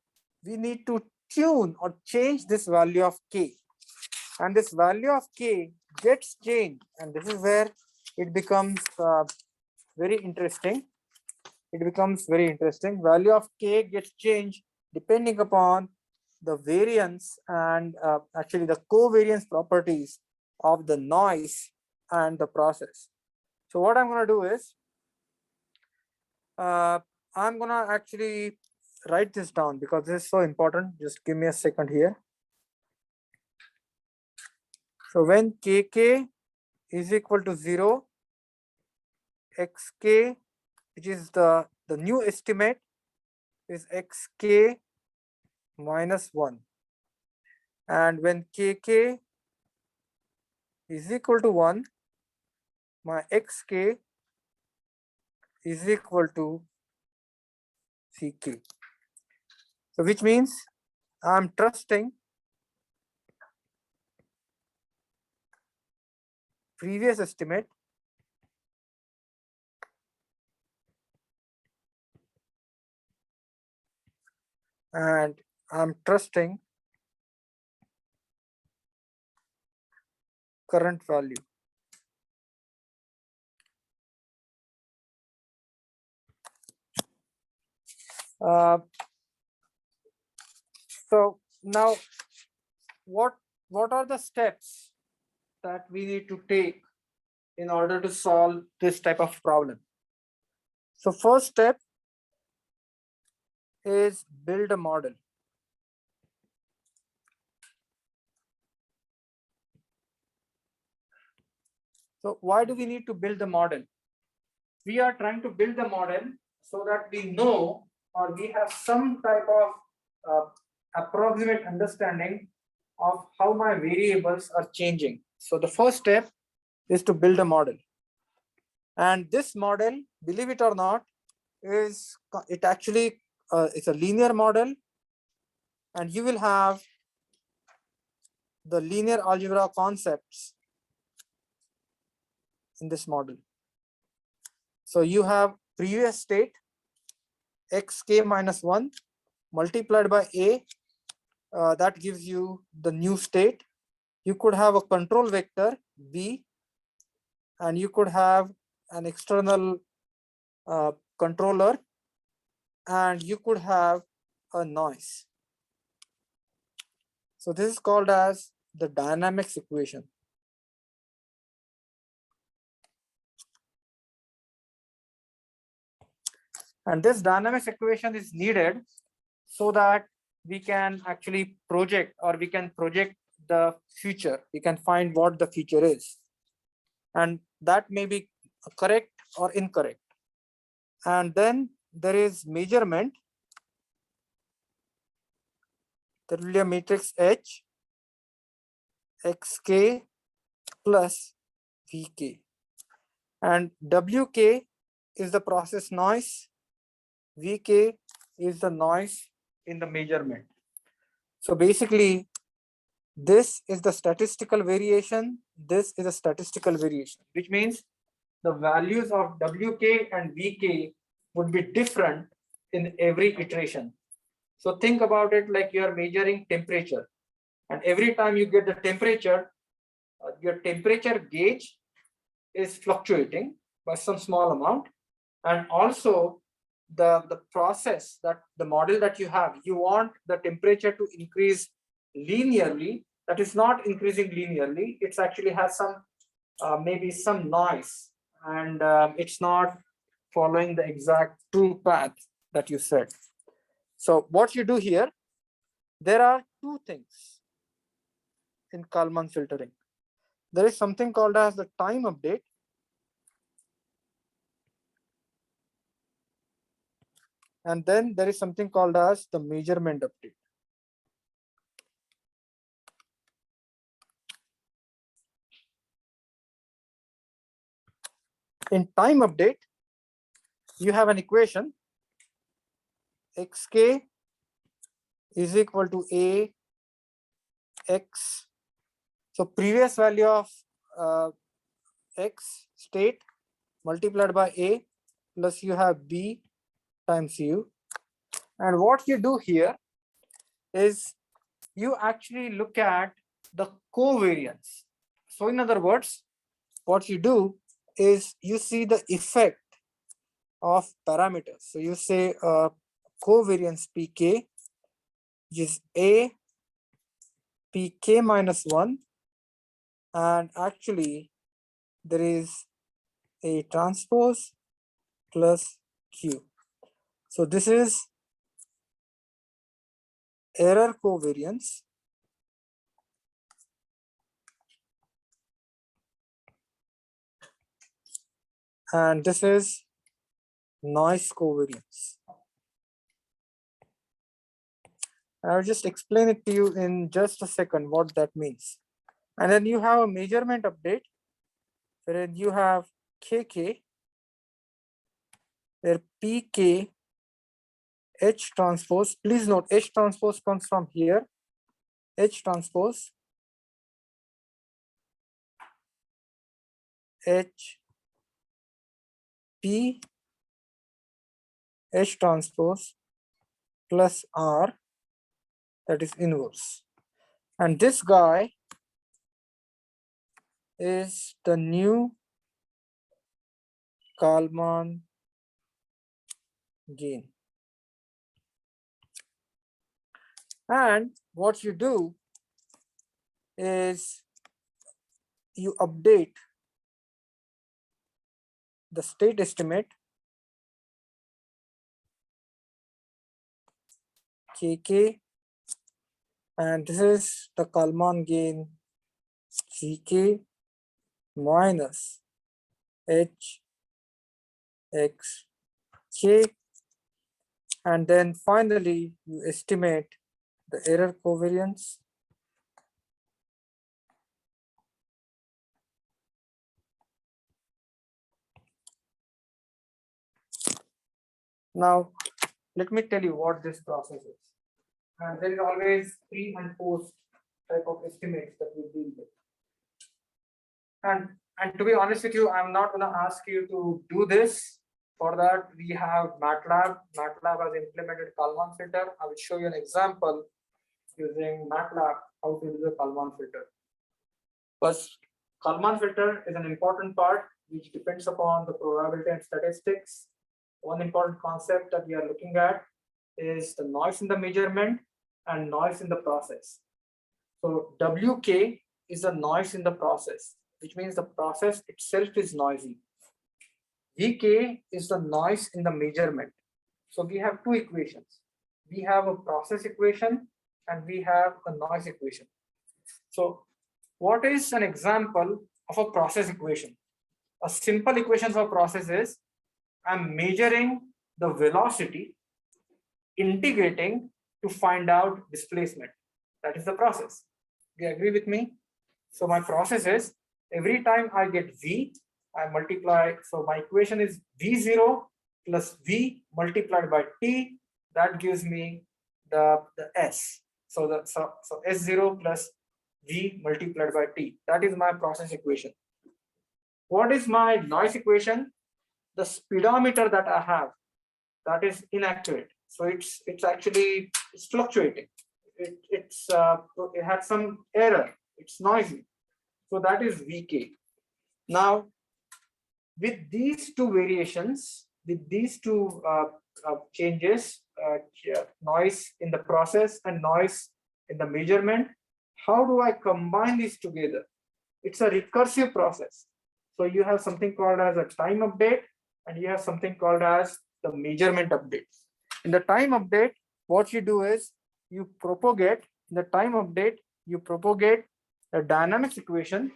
we need to tune or change this value of K. And this value of K gets changed. And this is where it becomes very interesting. Value of K gets changed depending upon the variance and actually the covariance properties of the noise and the process. So what I'm going to do is, I'm going to actually write this down because this is so important. Just give me a second here. So when KK is equal to 0, XK, which is the new estimate, is XK minus 1. And when KK is equal to 1, my XK is equal to CK. So which means I'm trusting previous estimate and I'm trusting current value. So now what are the steps that we need to take in order to solve this type of problem? So first step is build a model. So why do we need to build the model? We are trying to build the model so that we know, or we have some type of approximate understanding of how my variables are changing. So the first step is to build a model. And this model, believe it or not, is it actually it's a linear model, and you will have the linear algebra concepts in this model. So you have previous state xk minus 1 multiplied by a, that gives you the new state. You could have a control vector b, and you could have an external controller, and you could have a noise. So this is called as the dynamics equation. And this dynamics equation is needed so that we can actually project, or we can project the future. We can find what the future is, and that may be correct or incorrect. And then there is measurement. There will be a matrix H xk plus vk, and wk is the process noise, vk is the noise in the measurement. So basically, this is the statistical variation, this is a statistical variation, which means the values of wk and vk would be different in every iteration. So think about it like you are measuring temperature, and every time you get the temperature, your temperature gauge is fluctuating by some small amount, and also the process, that the model that you have, you want the temperature to increase linearly. That is not increasing linearly, it's actually has some maybe some noise, and it's not following the exact true path that you said. So what you do here, there are two things in Kalman filtering. There is something called as the time update, and then there is something called as the measurement update. In time update, you have an equation xk is equal to a x. So previous value of x state multiplied by a, plus you have b times u. And what you do here is you actually look at the covariance. So in other words, what you do is you see the effect of parameters. So you say covariance pk, which is a pk minus 1, and actually there is a transpose plus q. So this is error covariance, and this is noise covariance. I'll just explain it to you in just a second what that means. And then you have a measurement update, wherein you have kk, where pk H transpose, please note H transpose comes from here, H transpose H P H transpose plus R, that is inverse. And this guy is the new Kalman gain. And what you do is you update the state estimate kk, and this is the Kalman gain ck, minus h x k, and then finally you estimate the error covariance. Now, let me tell you what this process is. And there is always pre and post type of estimates that we deal with. And to be honest with you, I'm not going to ask you to do this. For that, we have MATLAB. MATLAB has implemented Kalman filter. I will show you an example using MATLAB how to do the Kalman filter. But Kalman filter is an important part which depends upon the probability and statistics. One important concept that we are looking at is the noise in the measurement and noise in the process. So WK is the noise in the process, which means the process itself is noisy. VK is the noise in the measurement. So we have two equations. We have a process equation and we have a noise equation. So what is an example of a process equation? A simple equation for process is I'm measuring the velocity, integrating to find out displacement. That is the process. Do you agree with me? So my process is every time I get V, I multiply. So my equation is V0 plus V multiplied by T. That gives me the S. So S0 plus V multiplied by T. That is my process equation. What is my noise equation? The speedometer that I have, that is inaccurate. So it's actually fluctuating. It had some error. It's noisy. So that is VK. Now, with these two variations, with these two changes, noise in the process and noise in the measurement, how do I combine these together? It's a recursive process. So you have something called as a time update and you have something called as the measurement update. In the time update, what you do is you propagate, in the time update, you propagate the dynamics equation,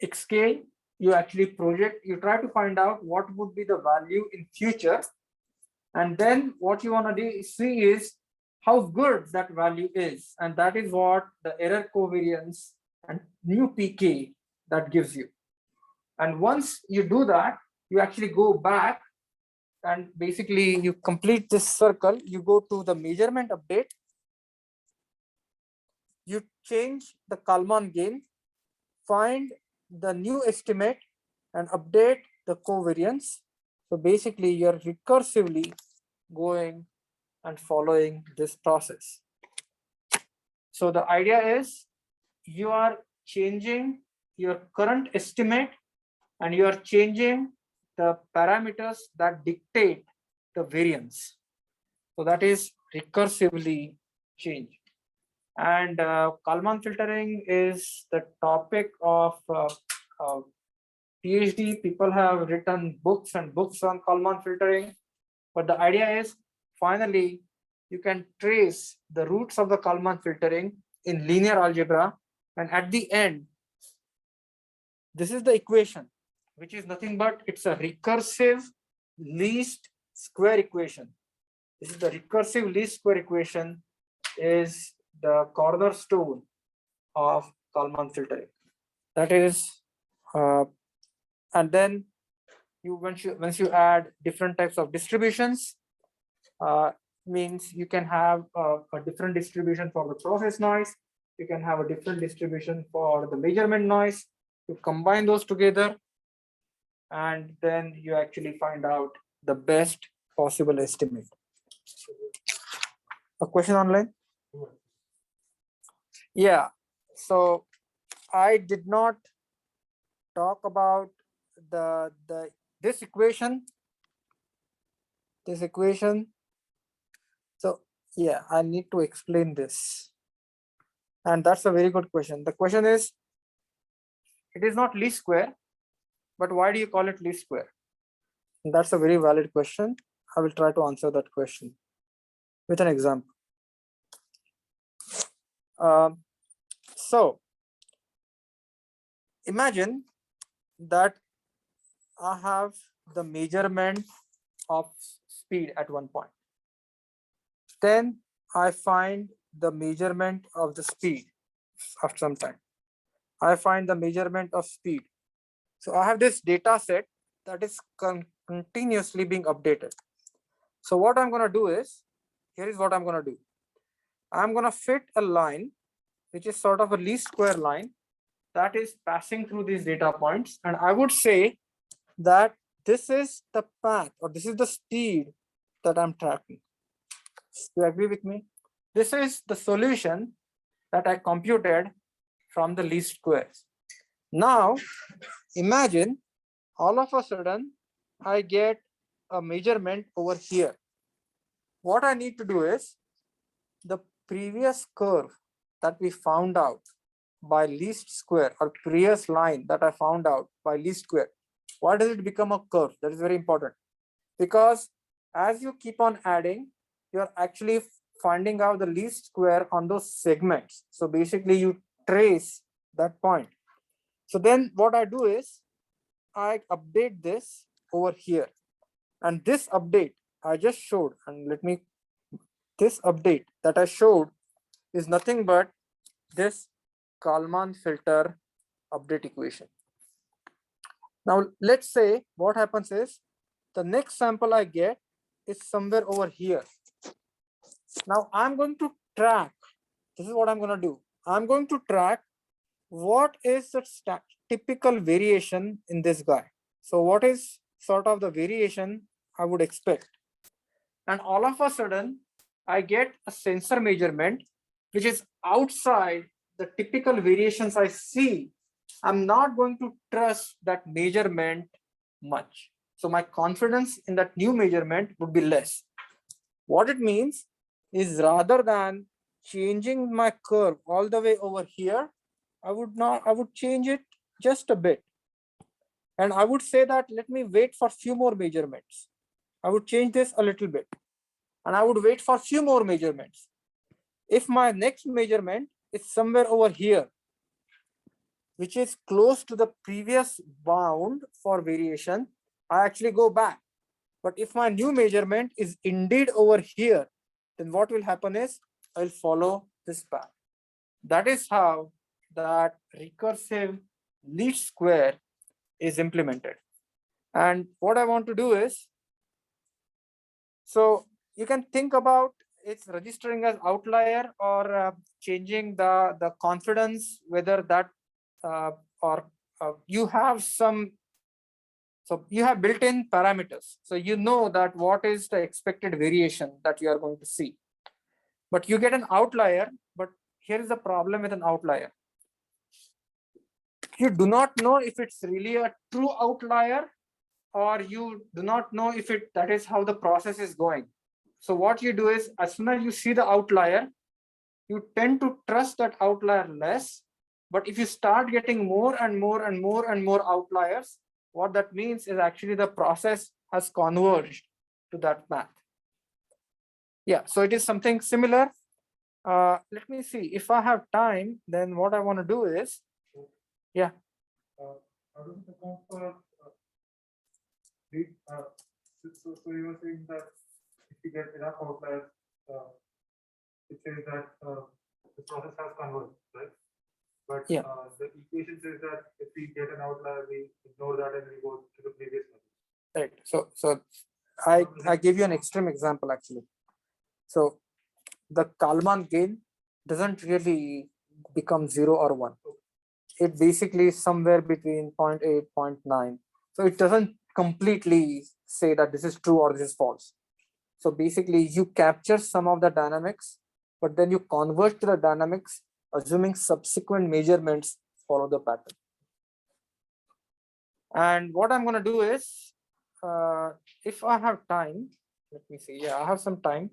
xk, you actually project, you try to find out what would be the value in future. And then what you want to see is how good that value is. And that is what the error covariance and new pk that gives you. And once you do that, you actually go back and basically you complete this circle. You go to the measurement update. You change the Kalman gain, find the new estimate and update the covariance. So basically you're recursively going and following this process. So the idea is you are changing your current estimate and you are changing the parameters that dictate the variance. So that is recursively changed. And Kalman filtering is the topic of PhD. People have written books and books on Kalman filtering. But the idea is finally you can trace the roots of the Kalman filtering in linear algebra. And at the end, this is the equation, which is nothing but it's a recursive least square equation. This is the recursive least square equation is the cornerstone of Kalman filtering. That is, and then once you add different types of distributions, means you can have a different distribution for the process noise. You can have a different distribution for the measurement noise. You combine those together, and then you actually find out the best possible estimate. A question online? Yeah, so I did not talk about this equation. So yeah, I need to explain this. And that's a very good question. The question is, it is not least square, but why do you call it least square? And that's a very valid question. I will try to answer that question with an example. So imagine that I have the measurement of speed at one point. Then I find the measurement of the speed after some time. I find the measurement of speed. So I have this data set that is continuously being updated. So what I'm going to do is, here is what I'm going to do. I'm going to fit a line, which is sort of a least square line that is passing through these data points. And I would say that this is the path, or this is the speed that I'm tracking. Do you agree with me? This is the solution that I computed from the least squares. Now, imagine all of a sudden I get a measurement over here. What I need to do is the previous curve that we found out by least square, or previous line that I found out by least square. Why does it become a curve? That is very important, because as you keep on adding, you're actually finding out the least square on those segments. So basically you trace that point. So then what I do is I update this over here, and this update I just showed, and this update that I showed is nothing but this Kalman filter update equation. Now let's say what happens is the next sample I get is somewhere over here. Now I'm going to track, this is what I'm going to do. I'm going to track what is the typical variation in this guy. So what is sort of the variation I would expect? And all of a sudden I get a sensor measurement which is outside the typical variations I see. I'm not going to trust that measurement much. So my confidence in that new measurement would be less. What it means is, rather than changing my curve all the way over here, I would change it just a bit. And I would say that let me wait for few more measurements. I would change this a little bit, and I would wait for few more measurements. If my next measurement is somewhere over here, which is close to the previous bound for variation, I actually go back. But if my new measurement is indeed over here, then what will happen is I'll follow this path. That is how that recursive least square is implemented. And what I want to do is, so you can think about it's registering as outlier, or changing the confidence, whether that or you have some, so you have built-in parameters. So you know that what is the expected variation that you are going to see. But you get an outlier, but here is the problem with an outlier. You do not know if it's really a true outlier, or you do not know if that is how the process is going. So what you do is, as soon as you see the outlier, you tend to trust that outlier less. But if you start getting more and more and more and more outliers, what that means is actually the process has converged to that path. Yeah, so it is something similar. Let me see, if I have time, then what I want to do is, yeah. How does it account for so you were saying that if you get enough outliers, it says that the process has converged, right? But yeah, the equation says that if we get an outlier, we ignore that and we go to the previous one. right. So I give you an extreme example actually. So the Kalman gain doesn't really become 0 or 1. It basically is somewhere between 0.8, 0.9. So it doesn't completely say that this is true or this is false. So basically you capture some of the dynamics, but then you convert to the dynamics, assuming subsequent measurements follow the pattern. And what I'm going to do is, if I have time, let me see. Yeah, I have some time.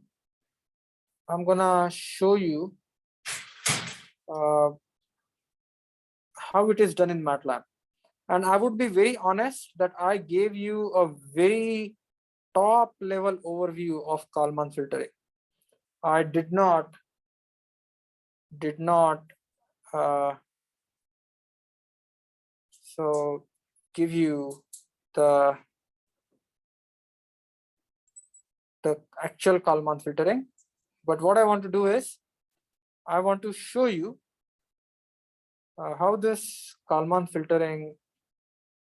I'm going to show you how it is done in MATLAB. And I would be very honest that I gave you a very top level overview of Kalman filtering. I did not so give you the actual Kalman filtering. But what I want to do is, I want to show you how this Kalman filtering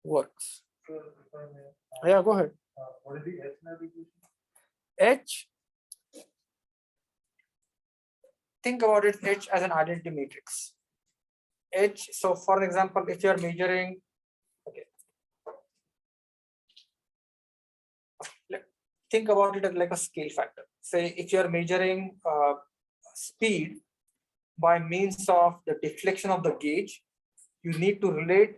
works. So, if I may, Yeah, go ahead. what is the H navigation? H, think about it, H as an identity matrix. H, so for example, if you are measuring, okay, think about it as like a scale factor. Say if you are measuring speed by means of the deflection of the gauge, you need to relate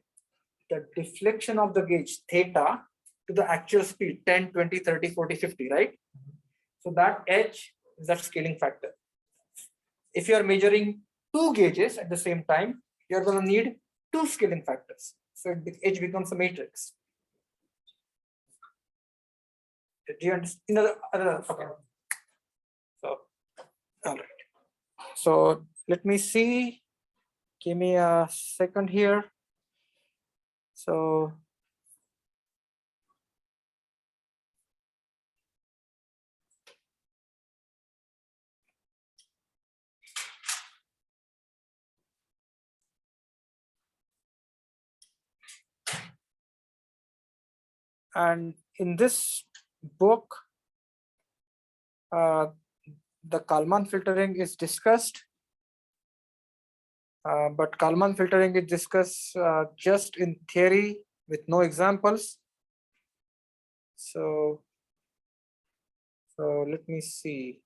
the deflection of the gauge theta to the actual speed 10, 20, 30, 40, 50, right? So that H is that scaling factor. If you are measuring two gauges at the same time, you're going to need two scaling factors. So H becomes a matrix. Do you understand? Okay. So, all right. So let me see. Give me a second here. So and in this book, the Kalman filtering is discussed, but Kalman filtering is discussed just in theory with no examples. So let me see.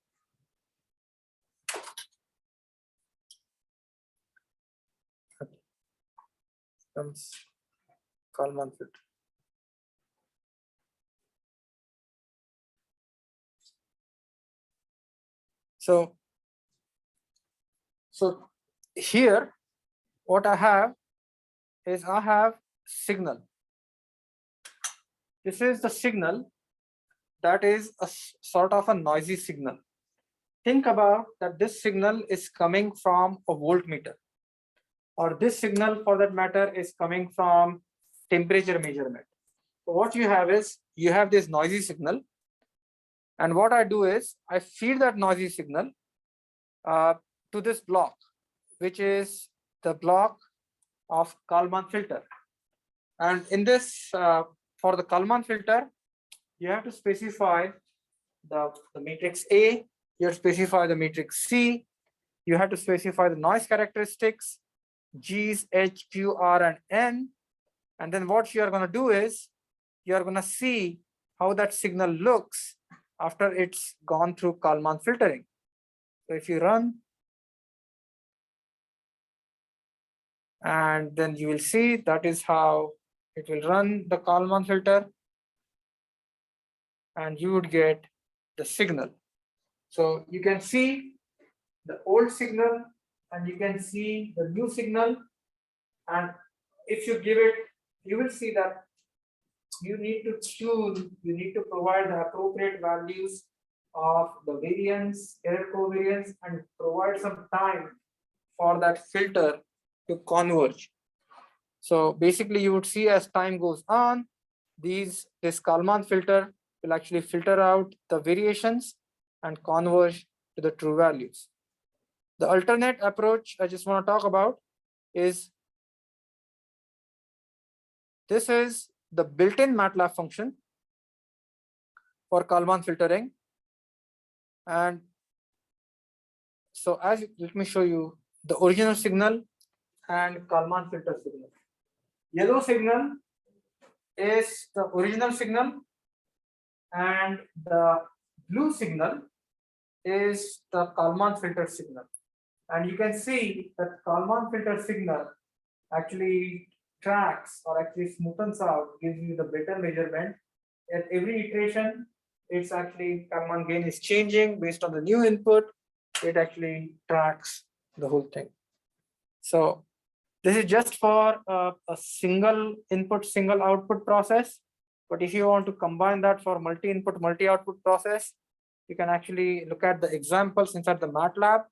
Comes Kalman filter. So here, what I have is I have signal. This is the signal that is a sort of a noisy signal. Think about that this signal is coming from a voltmeter, or this signal for that matter is coming from temperature measurement. So what you have is you have this noisy signal, and what I do is I feed that noisy signal to this block, which is the block of Kalman filter. And in this, for the Kalman filter, you have to specify the matrix A, you have to specify the matrix C, you have to specify the noise characteristics, G's, H, Q, R, and N. And then what you are going to do is you are going to see how that signal looks after it's gone through Kalman filtering. So if you run, and then you will see that is how it will run the Kalman filter, and you would get the signal. So you can see the old signal and you can see the new signal, and if you give it, you will see that you need to tune, you need to provide the appropriate values of the variance, error covariance, and provide some time for that filter to converge. So basically you would see as time goes on, this Kalman filter will actually filter out the variations and converge to the true values. The alternate approach I just want to talk about is this is the built-in MATLAB function for Kalman filtering. And so let me show you the original signal and Kalman filter signal. Yellow signal is the original signal, and the blue signal is the Kalman filter signal. And you can see that Kalman filter signal actually tracks or actually smoothens out, gives you the better measurement. At every iteration, it's actually Kalman gain is changing based on the new input. It actually tracks the whole thing. So this is just for a single input, single output process. But if you want to combine that for multi-input, multi-output process, you can actually look at the examples inside the MATLAB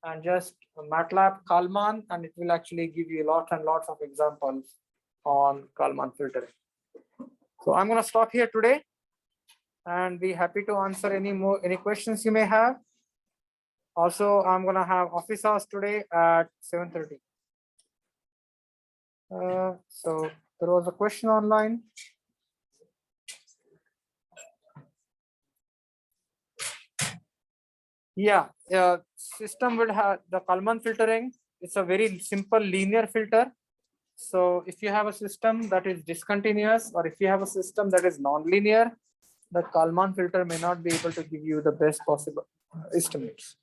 and just MATLAB Kalman, and it will actually give you lots and lots of examples on Kalman filtering. So I'm going to stop here today and be happy to answer any questions you may have. Also, I'm going to have office hours today at 7:30. So there was a question online. Yeah, system will have the Kalman filtering. It's a very simple linear filter. So if you have a system that is discontinuous, or if you have a system that is nonlinear, the Kalman filter may not be able to give you the best possible estimates.